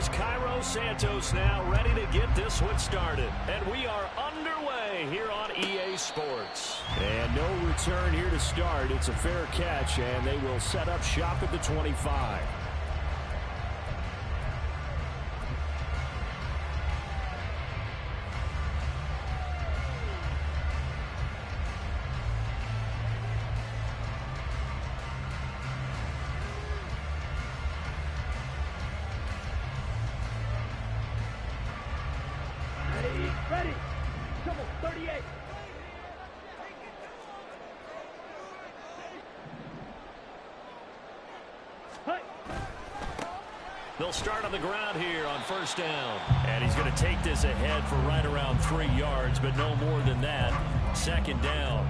here's Cairo Santos now ready to get this one started. And we are underway here on EA Sports. And no return here to start. It's a fair catch, and they will set up shop at the 25. Ready. Double 38. Hey. They'll start on the ground here on first down. And he's going to take this ahead for right around 3 yards, but no more than that. Second down.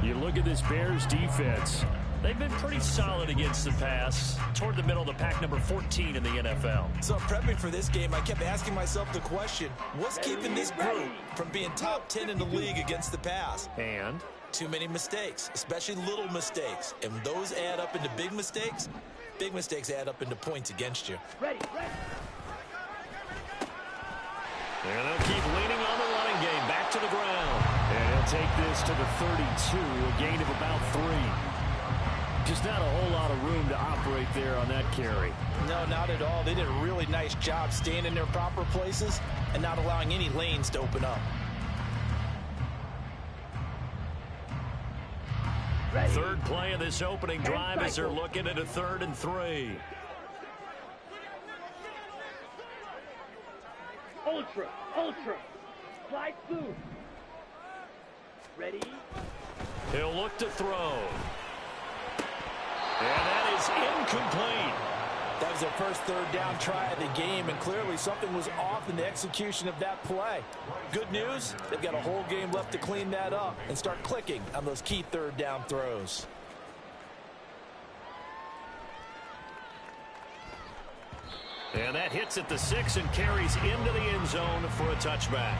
You look at this Bears defense. They've been pretty solid against the pass, toward the middle of the pack, number 14 in the NFL. So prepping for this game, I kept asking myself the question, what's keeping this group from being top 10 in the league against the pass? And too many mistakes, especially little mistakes. And those add up into big mistakes. Big mistakes add up into points against you. Ready. And they'll keep leaning on the running game, back to the ground. And he'll take this to the 32, a gain of about 3. Just not a whole lot of room to operate there on that carry. No, not at all. They did a really nice job staying in their proper places and not allowing any lanes to open up. Ready. Third play of this opening drive as they're looking at a 3rd and 3. Ultra. Slide through. Ready. He'll look to throw. And that is incomplete. That was their first third down try of the game, and clearly something was off in the execution of that play. Good news, they've got a whole game left to clean that up and start clicking on those key third down throws. And that hits at the 6 and carries into the end zone for a touchback.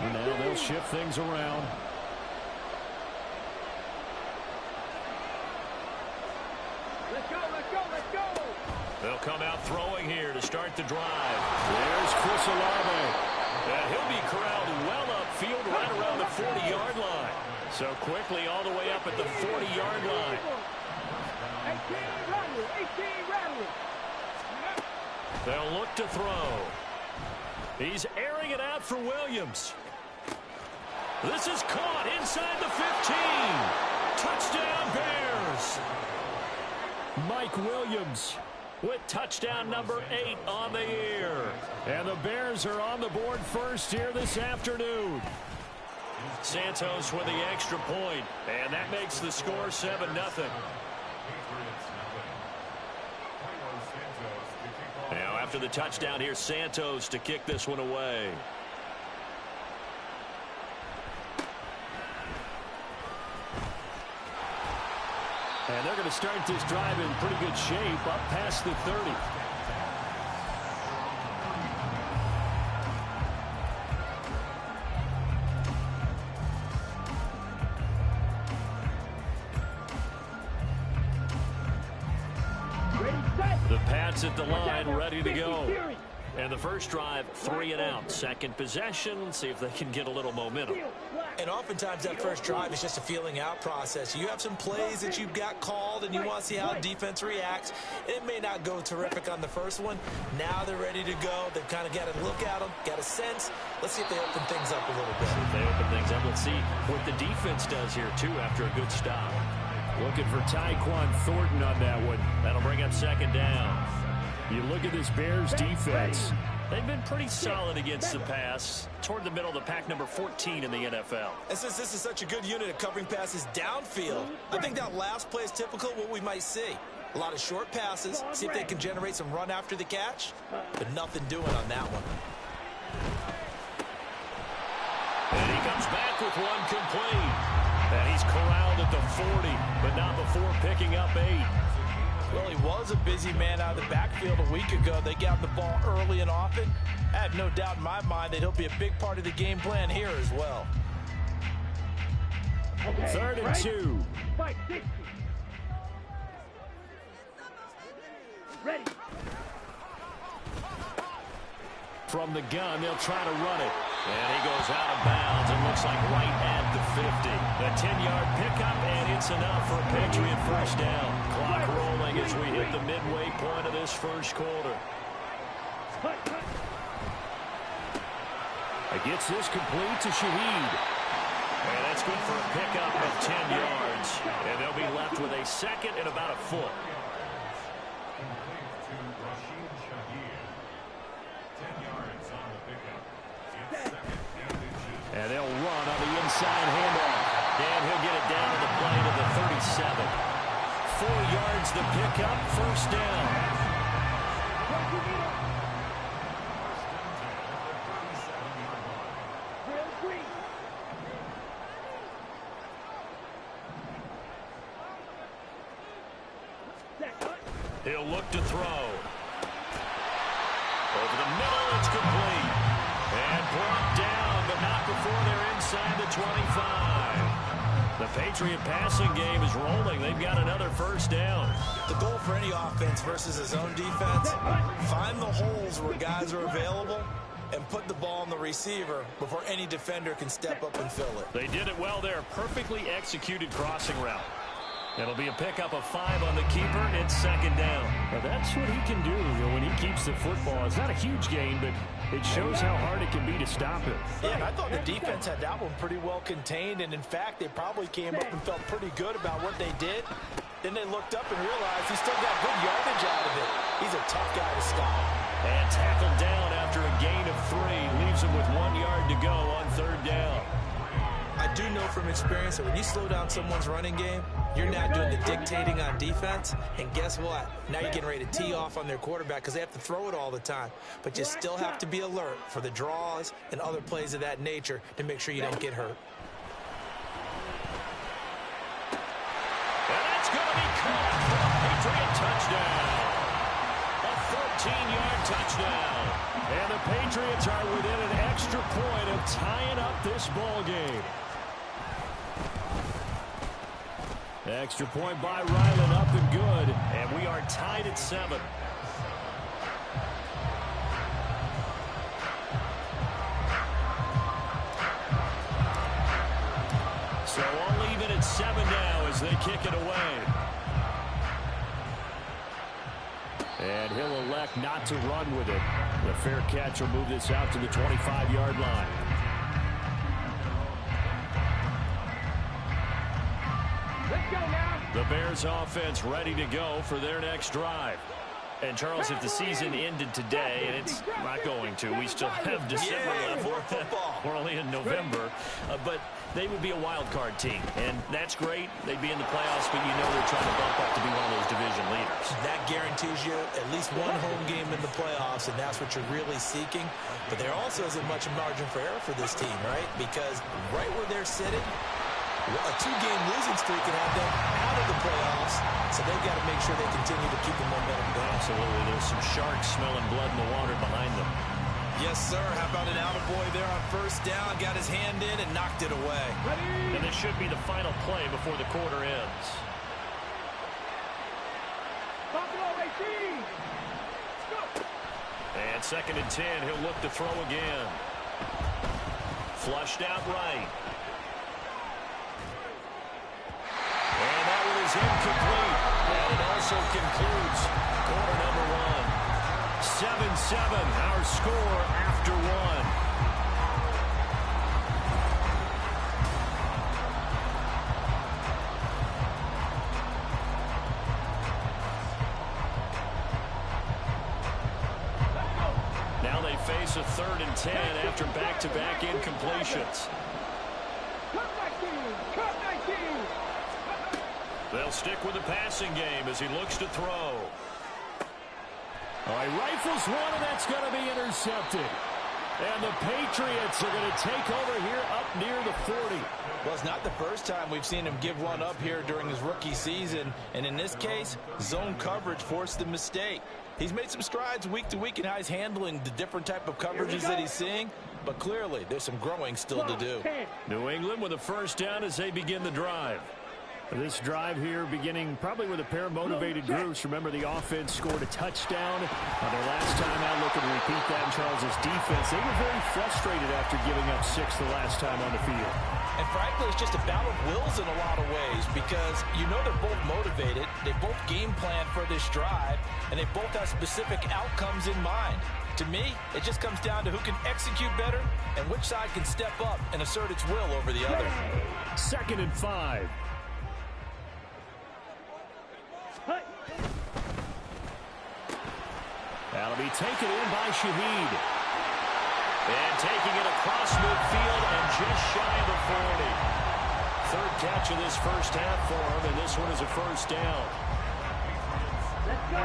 Now they'll shift things around. Let's go. They'll come out throwing here to start the drive. There's Chris Olave. And he'll be corralled well upfield right around the 40-yard line. So quickly all the way up at the 40-yard line. 18 rattle. They'll look to throw. He's airing it out for Williams. This is caught inside the 15. Touchdown, Bears. Mike Williams with touchdown number 8 on the year. And the Bears are on the board first here this afternoon. Santos with the extra point, and that makes the score 7-0. Now after the touchdown, here's Santos to kick this one away. And they're going to start this drive in pretty good shape, up past the 30. The Pats at the line, ready to go. And the first drive, 3 and out. Second possession, see if they can get a little momentum. And oftentimes that first drive is just a feeling out process. You have some plays that you've got called and you want to see how defense reacts. And it may not go terrific on the first one. Now they're ready to go. They've kind of got a look at them, got a sense. Let's see if they open things up a little bit. If they open things up, let's see what the defense does here, too, after a good stop. Looking for Tyquan Thornton on that one. That'll bring up second down. You look at this Bears defense. They've been pretty solid against the pass, toward the middle of the pack, number 14 in the NFL. And since this is such a good unit of covering passes downfield, I think that last play is typical of what we might see. A lot of short passes, see if they can generate some run after the catch, but nothing doing on that one. And he comes back with one complete. And he's corralled at the 40, but not before picking up 8. Well, he was a busy man out of the backfield a week ago. They got the ball early and often. I have no doubt in my mind that he'll be a big part of the game plan here as well. Okay, 3rd and right? 2. Fight 60. Ready. From the gun, they'll try to run it. And he goes out of bounds. It looks like right at the 50. The 10-yard pickup, and it's enough for a Patriot first down. Clock rolling as we hit the midway point of this first quarter. It gets this complete to Shaheed. And that's good for a pickup of 10 yards. And they'll be left with a second and about a foot. And they'll run on the inside handoff. And he'll get it down to the play to the 37. 4 yards the pickup, first down. He'll look to throw. Over the middle, it's complete. And brought down, but not before they're inside the 25. The Patriot passing game is rolling. They've got another first down. The goal for any offense versus his own defense, find the holes where guys are available and put the ball on the receiver before any defender can step up and fill it. They did it well there. Perfectly executed crossing route. It'll be a pickup of 5 on the keeper. It's second down. Now that's what he can do when he keeps the football. It's not a huge gain, but it shows how hard it can be to stop him. Yeah, and I thought the defense had that one pretty well contained, and in fact, they probably came up and felt pretty good about what they did. Then they looked up and realized he still got good yardage out of it. He's a tough guy to stop. And tackled down after a gain of 3. Leaves him with 1 yard to go on third down. I do know from experience that when you slow down someone's running game, you're now doing the dictating on defense. And guess what? Now you're getting ready to tee off on their quarterback because they have to throw it all the time. But you still have to be alert for the draws and other plays of that nature to make sure you don't get hurt. And that's going to be caught for a Patriot touchdown. A 14-yard touchdown. And the Patriots are within an extra point of tying up this ball game. Extra point by Ryland, up and good. And we are tied at 7. So I'll leave it at 7 now as they kick it away. And he'll elect not to run with it. The fair catch will move this out to the 25-yard line. Let's go now. The Bears offense ready to go for their next drive. And, Charles, if the season ended today, and it's not going to, we still have December left. We're only in November. But they would be a wild card team, and that's great. They'd be in the playoffs, but you know they're trying to bump up to be one of those division leaders. That guarantees you at least one home game in the playoffs, and that's what you're really seeking. But there also isn't much margin for error for this team, right? Because right where they're sitting, a 2-game losing streak can have them out of the playoffs, so they've got to make sure they continue to keep the momentum going. Absolutely. There's some sharks smelling blood in the water behind them. Yes, sir. How about an attaboy there on first down? Got his hand in and knocked it away. Ready. And this should be the final play before the quarter ends. Buffalo 18. Go. And second and 10, he'll look to throw again. Flushed out right. And that one is incomplete. And it also concludes quarter number 1. 7-7, our score after 1. Now they face a 3rd and 10 after back-to-back incompletions. Cut 19. Cut 19. They'll stick with the passing game as he looks to throw. Oh, he rifles one, and that's going to be intercepted. And the Patriots are going to take over here up near the 40. Well, it's not the first time we've seen him give one up here during his rookie season. And in this case, zone coverage forced the mistake. He's made some strides week to week in how he's handling the different type of coverages that he's seeing. But clearly, there's some growing still to do. New England with a first down as they begin the drive. This drive here beginning probably with a pair of motivated groups. Remember, the offense scored a touchdown on their last time out. Looking to repeat that in Charles's defense. They were very frustrated after giving up 6 the last time on the field. And frankly, it's just a battle of wills in a lot of ways because you know they're both motivated. They both game plan for this drive, and they both have specific outcomes in mind. To me, it just comes down to who can execute better and which side can step up and assert its will over the other. 2nd and 5. That'll be taken in by Shaheed. And taking it across midfield and just shy of the 40. Third catch of this first half for him, and this one is a first down. Let's go.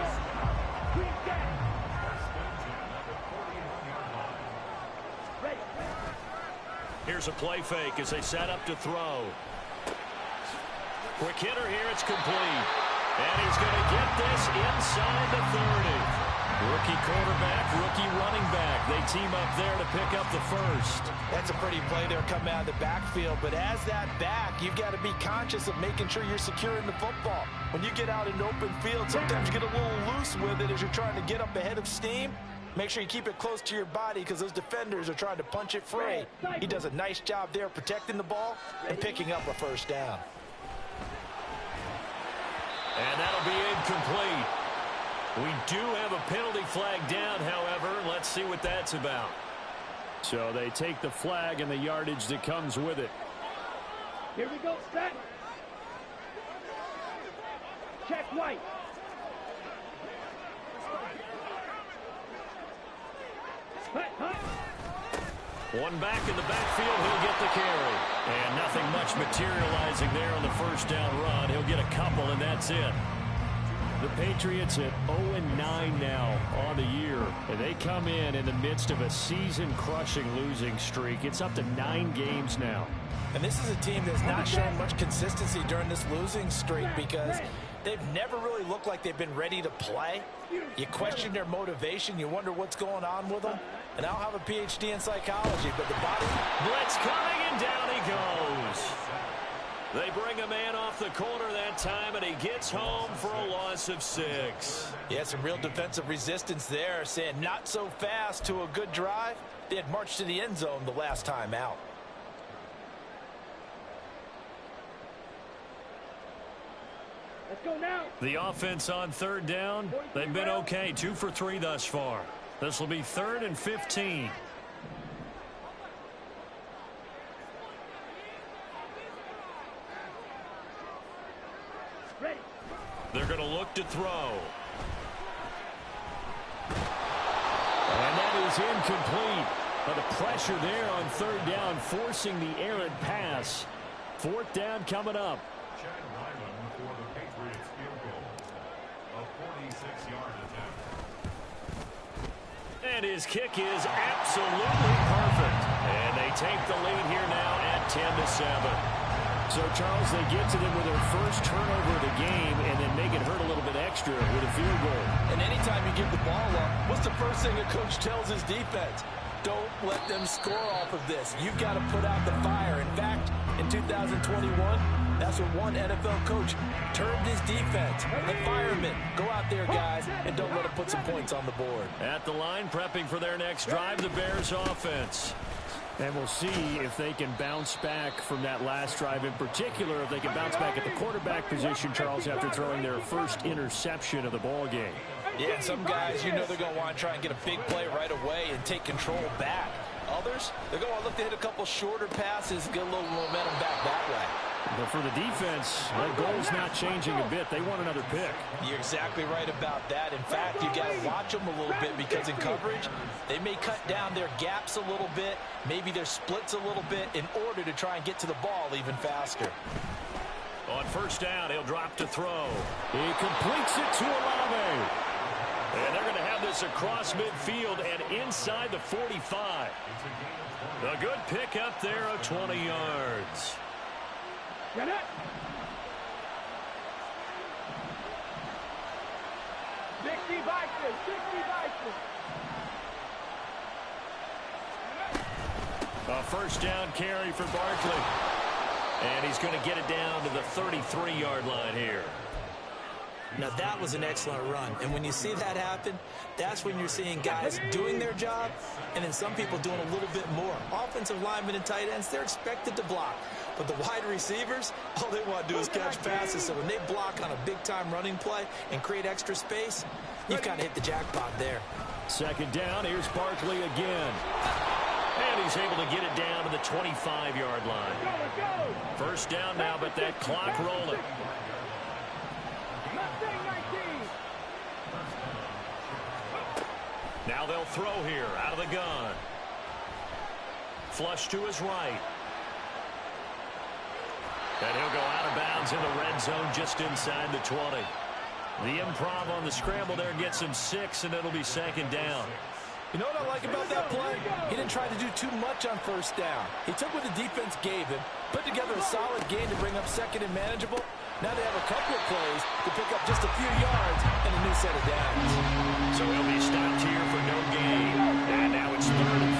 Quick back. Ready. Here's a play fake as they set up to throw. Quick hitter here, it's complete. And he's going to get this inside the 30. Rookie quarterback, rookie running back. They team up there to pick up the first. That's a pretty play there coming out of the backfield. But as that back, you've got to be conscious of making sure you're securing the football. When you get out in open field, sometimes you get a little loose with it as you're trying to get up ahead of steam. Make sure you keep it close to your body because those defenders are trying to punch it free. He does a nice job there protecting the ball and picking up a first down. And that'll be incomplete. We do have a penalty flag down, however. Let's see what that's about. So they take the flag and the yardage that comes with it. Here we go. Set. Check White. Hut. One back in the backfield, he'll get the carry. And nothing much materializing there on the first down run. He'll get a couple, and that's it. The Patriots at 0-9 now on the year. And they come in the midst of a season-crushing losing streak. It's up to 9 games now. And this is a team that's not shown much consistency during this losing streak because they've never really looked like they've been ready to play. You question their motivation. You wonder what's going on with them. And I don't have a PhD in psychology, but the body... Blitz coming, and down he goes. They bring a man off the corner that time, and he gets home for a loss of 6. Yeah, some real defensive resistance there, saying not so fast to a good drive. They had marched to the end zone the last time out. Let's go now. The offense on third down, they've been okay. 2 for 3 thus far. This will be 3rd and 15. Ready. They're going to look to throw. And that is incomplete. But the pressure there on third down, forcing the errant pass. 4th down coming up. And his kick is absolutely perfect. And they take the lead here now at 10-7. So, Charles, they get to them with their first turnover of the game and then make it hurt a little bit extra with a field goal. And anytime you give the ball up, what's the first thing a coach tells his defense? Don't let them score off of this. You've got to put out the fire. In fact, in 2021, that's what one NFL coach termed his defense. The firemen. Go out there, guys, and don't let them put some points on the board. At the line, prepping for their next drive, the Bears offense. And we'll see if they can bounce back from that last drive. In particular, if they can bounce back at the quarterback position, Charles, after throwing their first interception of the ball game. Yeah, some guys, you know they're going to want to try and get a big play right away and take control back. Others, they're going to look to hit a couple shorter passes, get a little momentum back that way. But for the defense, that goal's not changing a bit. They want another pick. You're exactly right about that. In fact, you got to watch them a little bit because in coverage, they may cut down their gaps a little bit, maybe their splits a little bit in order to try and get to the ball even faster. On first down, he'll drop to throw. He completes it to Olave. And they're going to have this this across midfield and inside the 45. A good pick up there of 20 yards. Get it. 60 Vikings, 60 Vikings. A first down carry for Barkley. And he's going to get it down to the 33-yard line here. Now, that was an excellent run. And when you see that happen, that's when you're seeing guys doing their job and then some people doing a little bit more. Offensive linemen and tight ends, they're expected to block. But the wide receivers, all they want to do is catch passes. So when they block on a big-time running play and create extra space, you've kind of hit the jackpot there. Second down, here's Barkley again. And he's able to get it down to the 25-yard line. First down now, but that clock rolling. Now they'll throw here out of the gun. Flush to his right. And he'll go out of bounds in the red zone just inside the 20. The improv on the scramble there gets him 6, and it'll be second down. You know what I like about that play? He didn't try to do too much on first down. He took what the defense gave him, put together a solid gain to bring up second and manageable. Now they have a couple of plays to pick up just a few yards and a new set of downs. So he'll be stopped here for no gain. And now it's 3rd and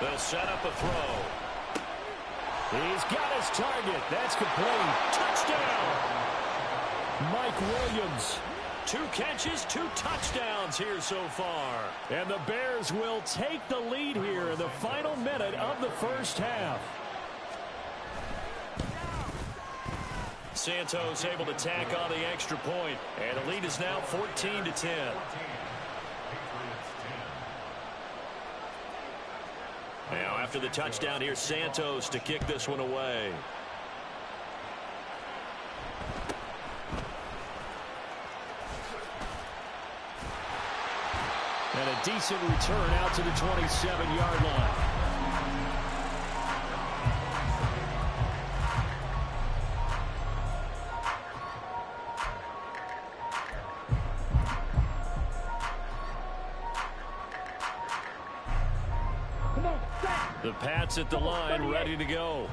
4. They'll set up a throw. He's got his target. That's complete. Touchdown! Mike Williams. 2 catches, 2 touchdowns here so far. And the Bears will take the lead here in the final minute of the first half. Santos able to tack on the extra point, and the lead is now 14-10. Now after the touchdown, here's Santos to kick this one away. And a decent return out to the 27-yard line. The Pats at the line, ready to go.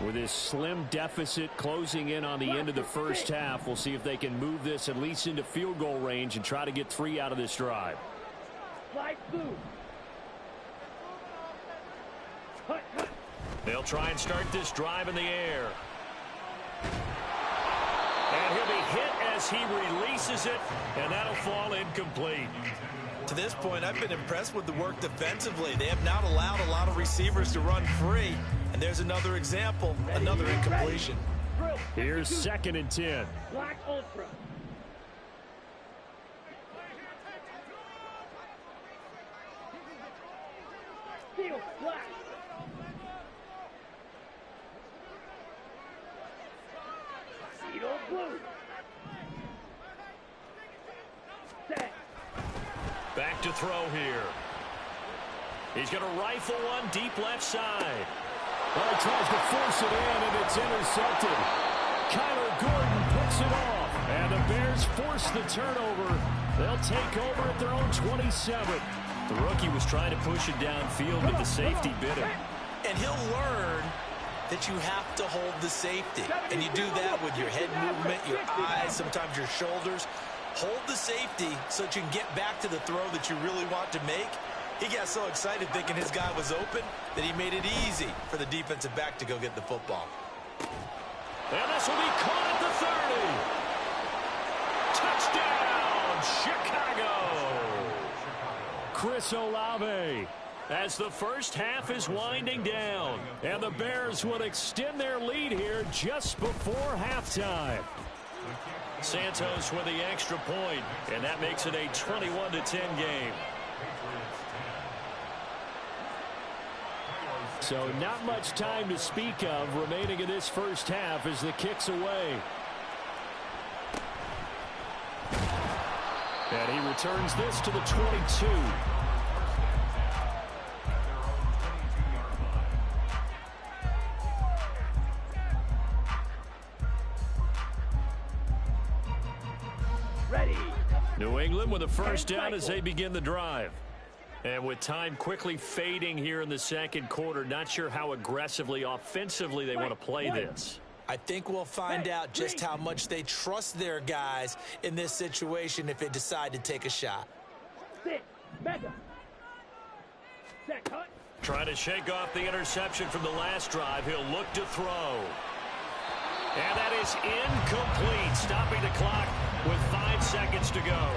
With this slim deficit closing in on the end of the first half, we'll see if they can move this at least into field goal range and try to get 3 out of this drive. They'll try and start this drive in the air. And he'll be hit as he releases it, and that'll fall incomplete. To this point, I've been impressed with the work defensively. They have not allowed a lot of receivers to run free. And there's another example, another incompletion. Here's 2nd and 10. Black Ultra. Steel Black. Steel Blue. Set. Back to throw here. He's going to rifle one deep left side. Well, he tries to force it in, and it's intercepted. Kyler Gordon picks it off, and the Bears force the turnover. They'll take over at their own 27. The rookie was trying to push it downfield, but the safety bit him. And he'll learn that you have to hold the safety. And you do that with your head movement, your eyes, sometimes your shoulders. Hold the safety so that you can get back to the throw that you really want to make. He got so excited thinking his guy was open that he made it easy for the defensive back to go get the football. And this will be caught at the 30. Touchdown, Chicago. Chris Olave. As the first half is winding down. And the Bears will extend their lead here just before halftime. Santos with the extra point, and that makes it a 21-10 game. So not much time to speak of remaining in this first half as the kick's away. And he returns this to the 22. Ready. New England with a first down as they begin the drive. And with time quickly fading here in the second quarter, not sure how aggressively, offensively they want to play this. I think we'll find out just how much they trust their guys in this situation if they decide to take a shot. Sit. Mega. Set. Cut. Trying to shake off the interception from the last drive. He'll look to throw. And that is incomplete, stopping the clock with 5 seconds to go.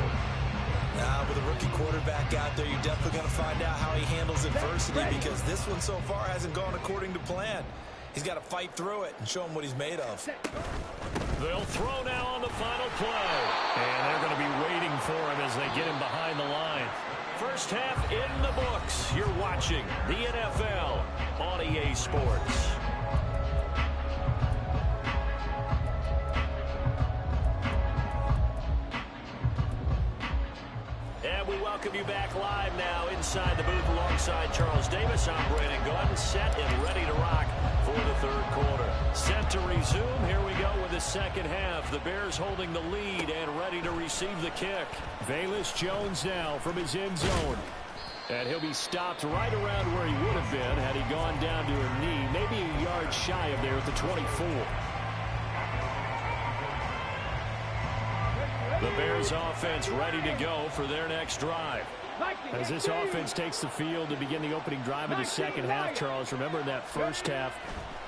With a rookie quarterback out there, you're definitely going to find out how he handles adversity because this one so far hasn't gone according to plan. He's got to fight through it and show him what he's made of. They'll throw now on the final play. And they're going to be waiting for him as they get him behind the line. First half in the books. You're watching the NFL on EA Sports. And we welcome you back live now inside the booth alongside Charles Davis. I'm Brandon Gordon, set and ready to rock for the third quarter. Set to resume. Here we go with the second half. The Bears holding the lead and ready to receive the kick. Velus Jones now from his end zone. And he'll be stopped right around where he would have been had he gone down to a knee, maybe a yard shy of there at the 24. The Bears offense ready to go for their next drive. As this offense takes the field to begin the opening drive of the second half, Charles, remember in that first half,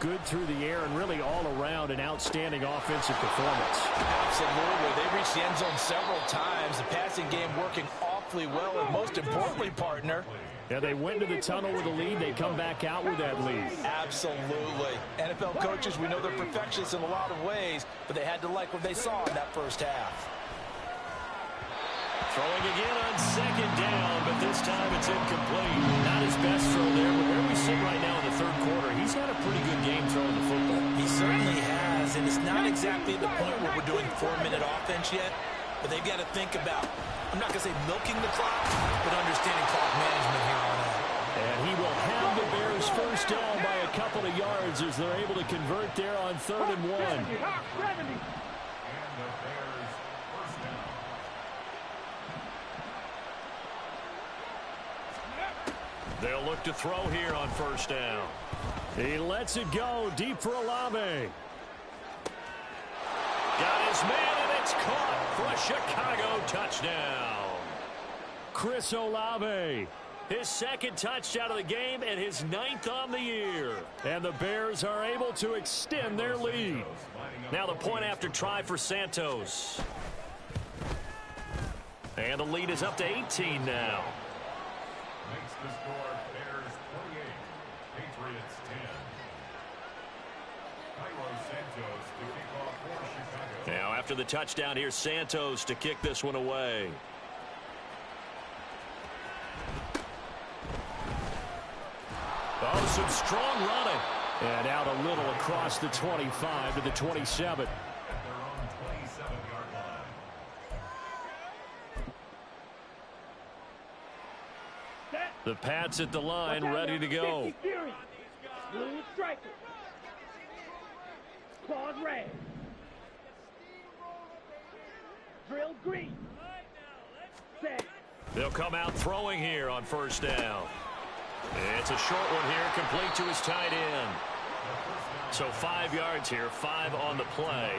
good through the air and really all around an outstanding offensive performance. Absolutely. They reached the end zone several times. The passing game working awfully well, and most importantly, partner. Yeah, they went to the tunnel with a lead. They come back out with that lead. Absolutely. NFL coaches, we know they're perfectionists in a lot of ways, but they had to like what they saw in that first half. Throwing again on second down, but this time it's incomplete. Not his best throw there, but where we sit right now in the third quarter, he's had a pretty good game throwing the football. He certainly has, and it's not exactly the point where we're doing 4-minute offense yet, but they've got to think about, I'm not going to say milking the clock, but understanding clock management here on out. And he will have the Bears first down by a couple of yards as they're able to convert there on 3rd and 1. They'll look to throw here on first down. He lets it go deep for Olave. Got his man, and it's caught for a Chicago touchdown. Chris Olave. His second touchdown of the game and his 9th on the year. And the Bears are able to extend their lead. Now the point after try for Santos. And the lead is up to 18 now. Makes the score Bears 28, Patriots 10. Cairo Santos to kick off for Chicago. Now after the touchdown, here's Santos to kick this one away. Oh, some strong running. And out a little across the 25 to the 27. At their own 27-yard line. The Pats at the line, ready to go. Blue striker. Claws red. Drill green. Set. They'll come out throwing here on first down. It's a short one here, complete to his tight end. So 5 yards here, 5 on the play.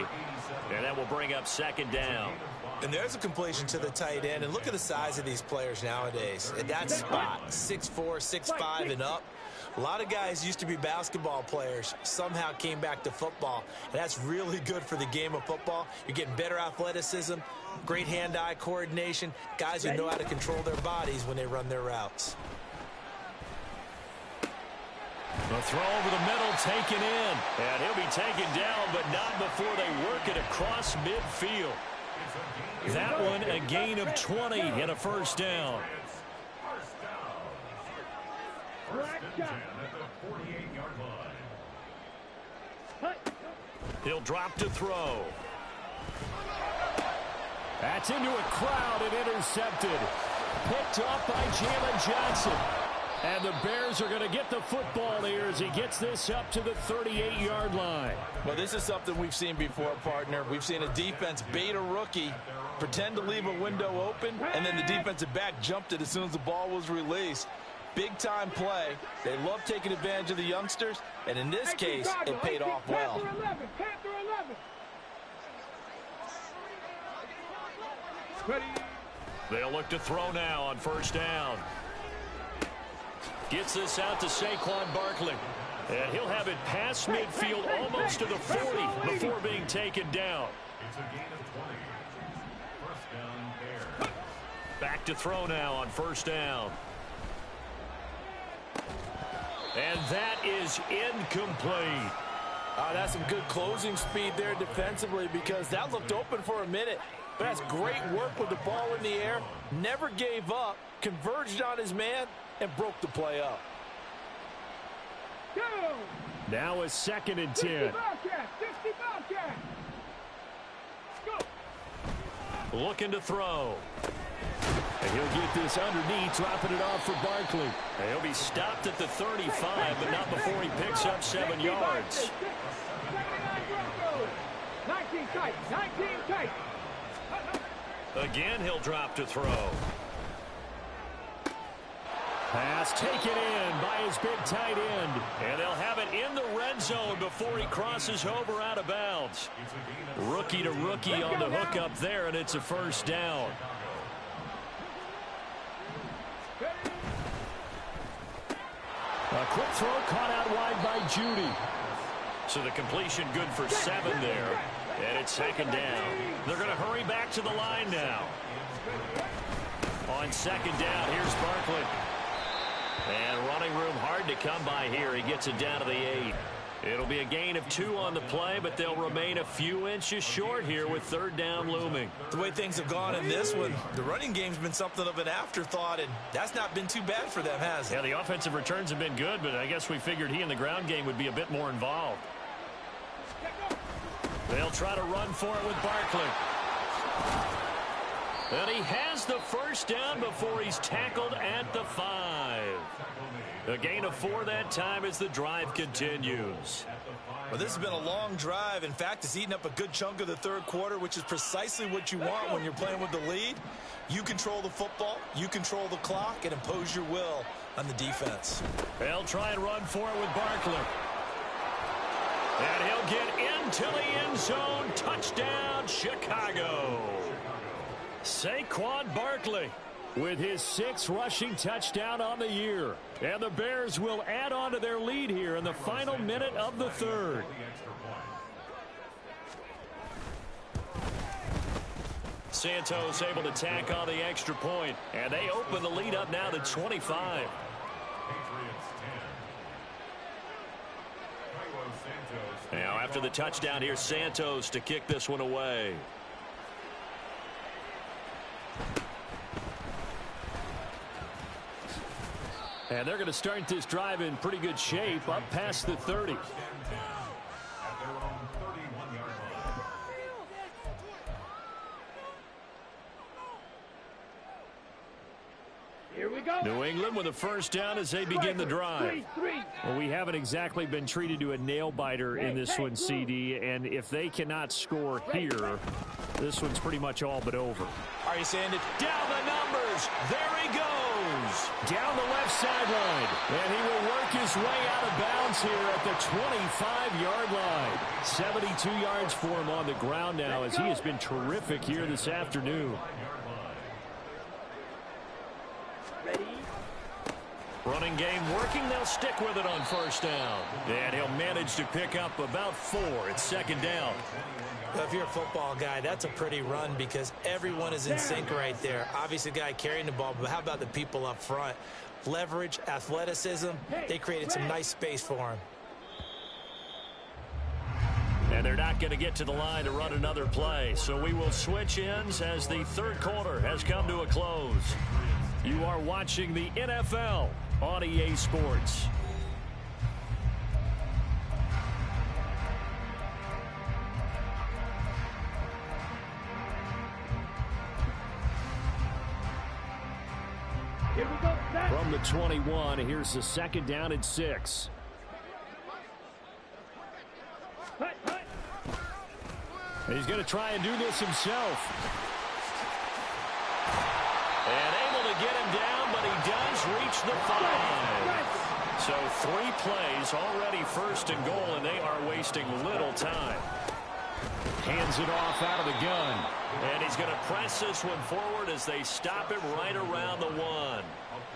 And that will bring up second down. And there's a completion to the tight end. And look at the size of these players nowadays. At that spot, 6'4", 6'5", and up. A lot of guys used to be basketball players, somehow came back to football. And that's really good for the game of football. You're getting better athleticism, great hand-eye coordination, guys who know how to control their bodies when they run their routes. The throw over the middle, taken in. And he'll be taken down, but not before they work it across midfield. That one, a gain of 20 and a first down. Black shot. At the 48-yard line. He'll drop to throw. That's into a crowd and intercepted. Picked off by Jalen Johnson. And the Bears are going to get the football here as he gets this up to the 38-yard line. Well, this is something we've seen before, partner. We've seen a defense bait a rookie, pretend to leave a window open, and then the defensive back jumped it as soon as the ball was released. Big-time play. They love taking advantage of the youngsters, and in this case, it paid off well. They'll look to throw now on first down. Gets this out to Saquon Barkley. And he'll have it past midfield almost to the 40 before being taken down. It's a gain of 20. First down, Bears. Back to throw now on first down. And that is incomplete. That's some good closing speed there defensively because that looked open for a minute. But that's great work with the ball in the air. Never gave up, converged on his man, and broke the play up. Now a 2nd and 10. Looking to throw. And he'll get this underneath, dropping it off for Barkley. And he'll be stopped at the 35, but not before he picks up 7 yards. 19 tight, 19 tight. Again, he'll drop to throw. Pass taken in by his big tight end. And they'll have it in the red zone before he crosses over out of bounds. Rookie to rookie on the hook up there, and it's a first down. A quick throw caught out wide by Judy. So the completion good for 7 there. And it's 2nd down. They're going to hurry back to the line now. On 2nd down, here's Barkley. And running room hard to come by here. He gets it down to the 8. It'll be a gain of 2 on the play, but they'll remain a few inches short here with 3rd down looming. The way things have gone in this one, the running game's been something of an afterthought, and that's not been too bad for them, has it? Yeah, the offensive returns have been good, but I guess we figured he in the ground game would be a bit more involved. They'll try to run for it with Barkley. And he has the first down before he's tackled at the 5. A gain of 4 that time as the drive continues. Well, this has been a long drive. In fact, it's eaten up a good chunk of the 3rd quarter, which is precisely what you want when you're playing with the lead. You control the football, you control the clock, and impose your will on the defense. They'll try and run for it with Barkley. And he'll get into the end zone. Touchdown, Chicago. Saquon Barkley with his 6th rushing touchdown on the year. And the Bears will add on to their lead here in the final minute of the 3rd. Santos able to tack on the extra point. And they open the lead up now to 25. Now after the touchdown, here's Santos to kick this one away. And they're going to start this drive in pretty good shape up past the 30. Here we go. New England with a first down as they begin the drive. Well, we haven't exactly been treated to a nail-biter in this one, CD, and if they cannot score here, this one's pretty much all but over. Are you saying it? Down the numbers. There he goes. Down the left sideline. And he will work his way out of bounds here at the 25-yard line. 72 yards for him on the ground now as he has been terrific here this afternoon. Running game working. They'll stick with it on first down. And he'll manage to pick up about 4. It's 2nd down. If you're a football guy, that's a pretty run because everyone is in sync right there. Obviously, the guy carrying the ball, but how about the people up front? Leverage, athleticism, they created some nice space for him. And they're not going to get to the line to run another play. So we will switch ends as the 3rd quarter has come to a close. You are watching the NFL on EA Sports. Here we go. Set. From the 21, here's the 2nd down and 6. Hut, hut. He's going to try and do this himself. And able to get him down, but he does reach the 5. So 3 plays already 1st and goal, and they are wasting little time. Hands it off out of the gun. And he's going to press this one forward as they stop him right around the 1.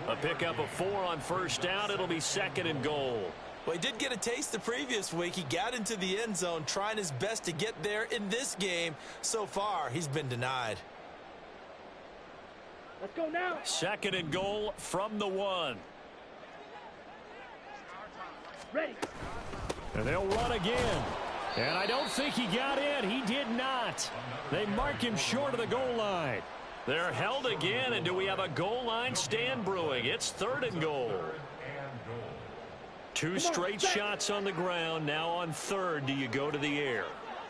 A pickup of 4 on 1st down. It'll be 2nd and goal. Well, he did get a taste the previous week. He got into the end zone trying his best to get there in this game. So far, he's been denied. Let's go now. 2nd and goal from the 1. Ready. And they'll run again. And I don't think he got in. He did not. They mark him short of the goal line. They're held again, and do we have a goal line stand brewing? It's 3rd and goal. 2 straight shots on the ground. Now on 3rd, do you go to the air?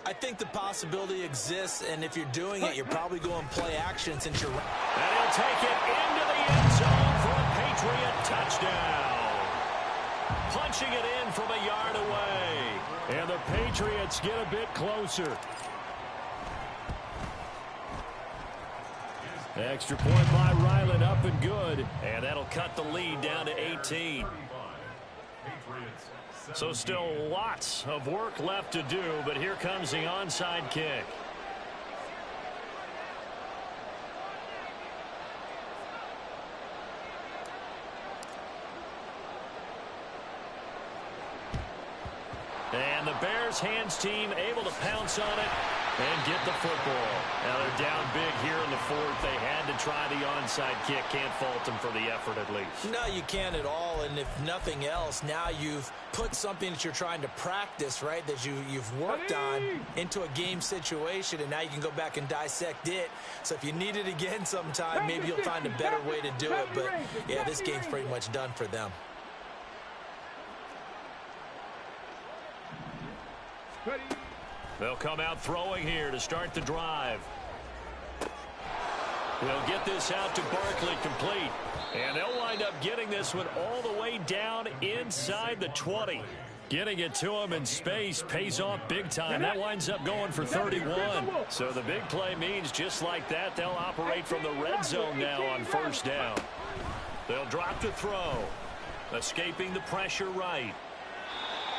I think the possibility exists, and if you're doing it, you're probably going play action since you're... And he'll take it into the end zone for a Patriot touchdown. Punching it in from a yard away. And the Patriots get a bit closer. Extra point by Ryland, up and good. And that'll cut the lead down to 18. So still lots of work left to do, but here comes the onside kick. And the Bears hands team able to pounce on it and get the football. Now they're down big here in the 4th. They had to try the onside kick. Can't fault them for the effort at least. No, you can't at all. And if nothing else, now you've put something that you're trying to practice, right, that you've worked on into a game situation, and now you can go back and dissect it. So if you need it again sometime, maybe you'll find a better way to do it. But, yeah, this game's pretty much done for them. Ready. They'll come out throwing here to start the drive. They'll get this out to Barkley complete. And they'll wind up getting this one all the way down inside the 20. Getting it to him in space pays off big time. That winds up going for 31. So the big play means just like that, they'll operate from the red zone now on 1st down. They'll drop the throw. Escaping the pressure right.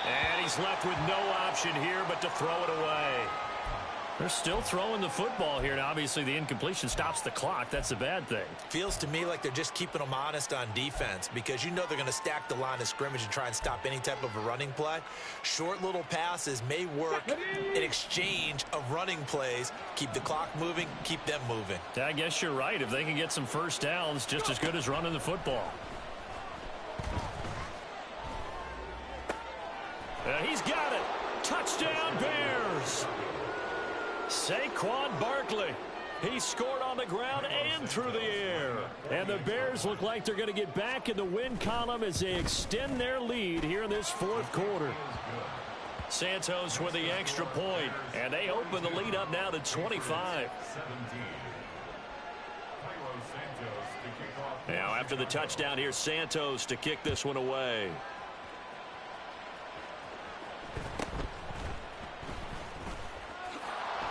And he's left with no option here but to throw it away. They're still throwing the football here. Now, obviously, the incompletion stops the clock. That's a bad thing. Feels to me like they're just keeping them honest on defense because you know they're going to stack the line of scrimmage and try and stop any type of a running play. Short little passes may work in exchange of running plays. Keep the clock moving, keep them moving. I guess you're right. If they can get some 1st downs, just as good as running the football. He's got it. Touchdown, Bears. Saquon Barkley. He scored on the ground and through the air. And the Bears look like they're going to get back in the win column as they extend their lead here in this 4th quarter. Santos with the extra point, and they open the lead up now to 25. Now after the touchdown, here's Santos to kick this one away.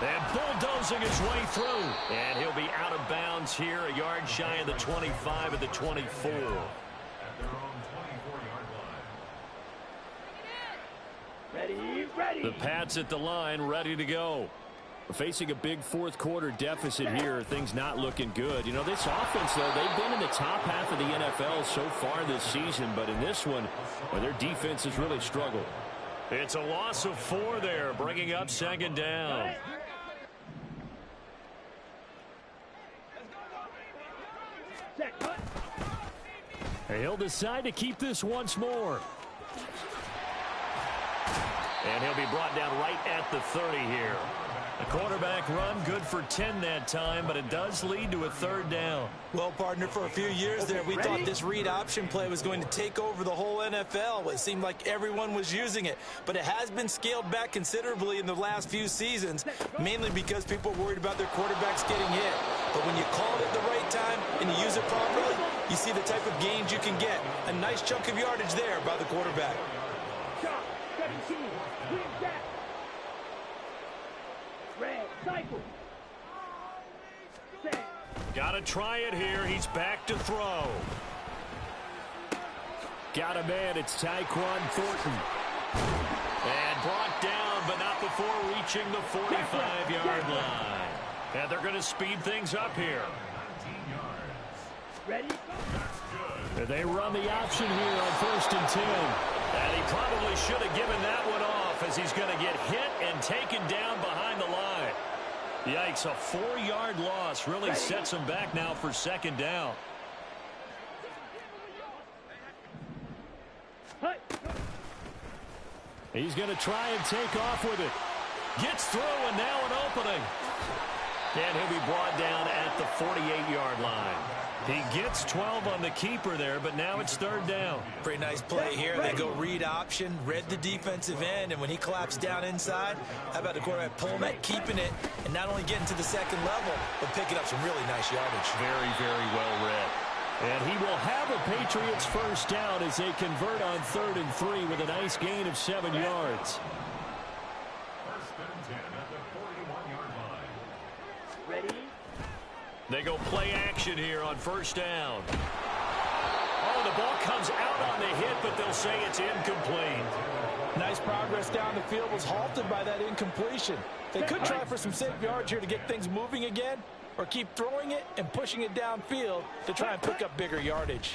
And bulldozing his way through. And he'll be out of bounds here, a yard shy of the 25 at the 24. Ready, ready. The Pats at the line, ready to go. Facing a big 4th quarter deficit here, things not looking good. You know, this offense, though, they've been in the top half of the NFL so far this season, but in this one, well, their defense has really struggled. It's a loss of 4 there, bringing up 2nd down. He'll decide to keep this once more. And he'll be brought down right at the 30 here. The quarterback run good for 10 that time, but it does lead to a 3rd down. Well, partner, for a few years there, we thought this read option play was going to take over the whole NFL. It seemed like everyone was using it, but it has been scaled back considerably in the last few seasons, mainly because people are worried about their quarterbacks getting hit. But when you call it at the right time and you use it properly, You see the type of gains you can get. A nice chunk of yardage there by the quarterback. Shot, 17, clean back. Red, cycle. Set. Got to try it here. He's back to throw. Got a man. It's Tyquan Thornton. And brought down, but not before reaching the 45-yard line. And they're going to speed things up here. Ready? And they run the option here on 1st and 10. And he probably should have given that one off as he's going to get hit and taken down behind the line. Yikes, a 4-yard loss really sets him back now for 2nd down. He's going to try and take off with it. Gets through, and now an opening. And he'll be brought down at the 48-yard line. He gets 12 on the keeper there, but now it's 3rd down. Pretty nice play here. They go read option, read the defensive end, and when he collapsed down inside, how about the quarterback pulling it, keeping it, and not only getting to the 2nd level, but picking up some really nice yardage. Very, very well read. And he will have a Patriots 1st down as they convert on 3rd and 3 with a nice gain of 7 yards. 1st and 10 at the 41-yard line. Ready? They go play action here on 1st down. Oh, the ball comes out on the hit, but they'll say it's incomplete. Nice progress down the field was halted by that incompletion. They could try for some safe yards here to get things moving again, or keep throwing it and pushing it downfield to try and pick up bigger yardage.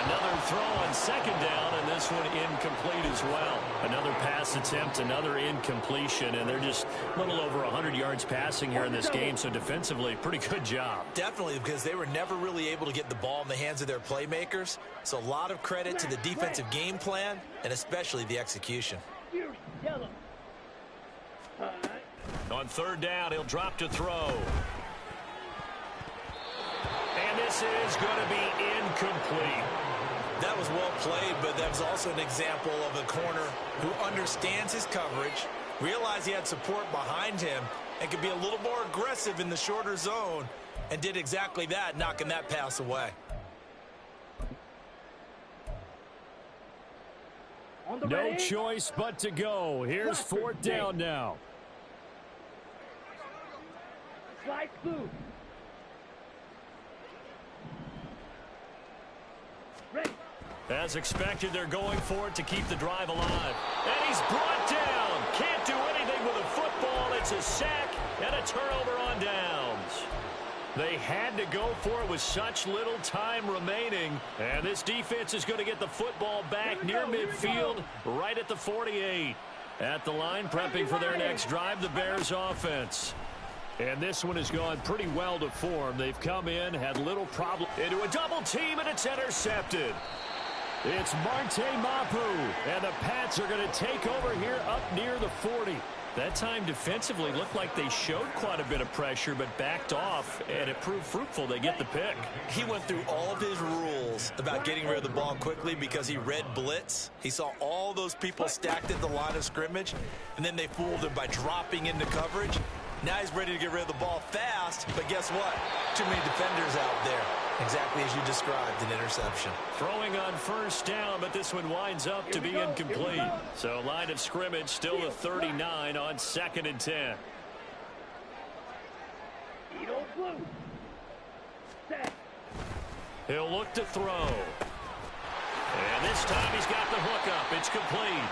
Another throw on 2nd down, and this one incomplete as well. Another pass attempt, another incompletion, and they're just a little over 100 yards passing here in this game, so defensively, pretty good job. Definitely, because they were never really able to get the ball in the hands of their playmakers, so a lot of credit to the defensive game plan, and especially the execution. Yellow. On 3rd down, he'll drop to throw. And this is going to be incomplete. That was well played, but that was also an example of a corner who understands his coverage, realized he had support behind him, and could be a little more aggressive in the shorter zone, and did exactly that, knocking that pass away. No choice but to go. Here's 4th down now. Slide through. Ready. As expected, they're going for it to keep the drive alive. And he's brought down. Can't do anything with a football. It's a sack and a turnover on downs. They had to go for it with such little time remaining. And this defense is going to get the football back near midfield, right at the 48. At the line, prepping for their next drive, the Bears offense. And this one has gone pretty well to form. They've come in, had little problem. Into a double team, and it's intercepted. It's Marte Mapu, and the Pats are going to take over here up near the 40. That time defensively looked like they showed quite a bit of pressure, but backed off, and it proved fruitful. They get the pick. He went through all of his rules about getting rid of the ball quickly because he read blitz. He saw all those people stacked at the line of scrimmage, and then they fooled him by dropping into coverage. Now he's ready to get rid of the ball fast, but guess what? Too many defenders out there. Exactly as you described, an interception. Throwing on 1st down, but this one winds up to be incomplete. So line of scrimmage still the 39 on 2nd and 10. He'll look to throw. And this time he's got the hook up. It's complete.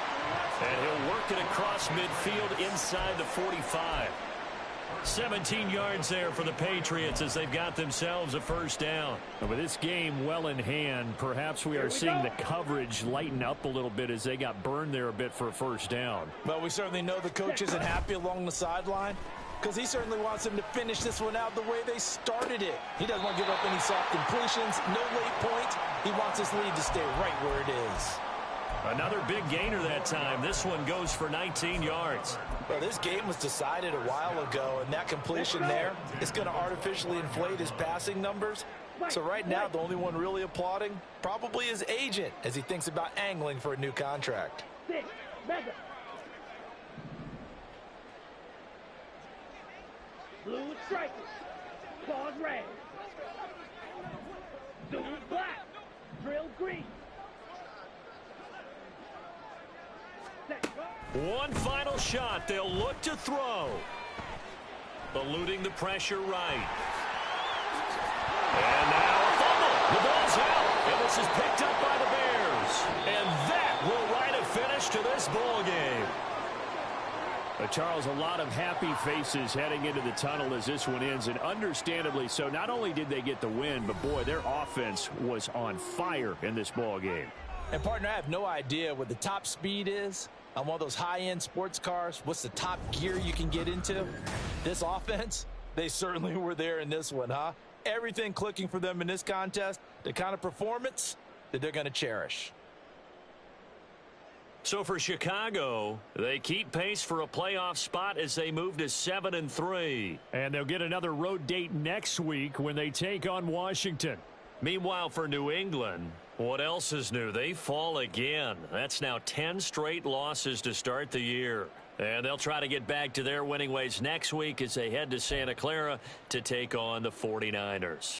And he'll work it across midfield inside the 45. 17 yards there for the Patriots as they've got themselves a 1st down. And with this game well in hand, perhaps we are seeing the coverage lighten up a little bit as they got burned there a bit for a 1st down. Well, we certainly know the coach isn't happy along the sideline because he certainly wants them to finish this one out the way they started it. He doesn't want to give up any soft completions, no late points. He wants his lead to stay right where it is. Another big gainer that time. This one goes for 19 yards. Well, this game was decided a while ago, and that completion there is going to artificially inflate his passing numbers. So right now, the only one really applauding probably his agent as he thinks about angling for a new contract. Blue striker. Claws red. Zoom black. Drill green. Set. One final shot. They'll look to throw. Eluding the pressure right. And now a fumble. The ball's out. And this is picked up by the Bears. And that will write a finish to this ball game. Charles, a lot of happy faces heading into the tunnel as this one ends, and understandably so. Not only did they get the win, but boy, their offense was on fire in this ball game. And partner, I have no idea what the top speed is on one of those high-end sports cars. What's the top gear you can get into? This offense, they certainly were there in this one, huh? Everything clicking for them in this contest, the kind of performance that they're going to cherish. So for Chicago, they keep pace for a playoff spot as they move to 7-3. And they'll get another road date next week when they take on Washington. Meanwhile, for New England, what else is new? They fall again. That's now 10 straight losses to start the year. And they'll try to get back to their winning ways next week as they head to Santa Clara to take on the 49ers.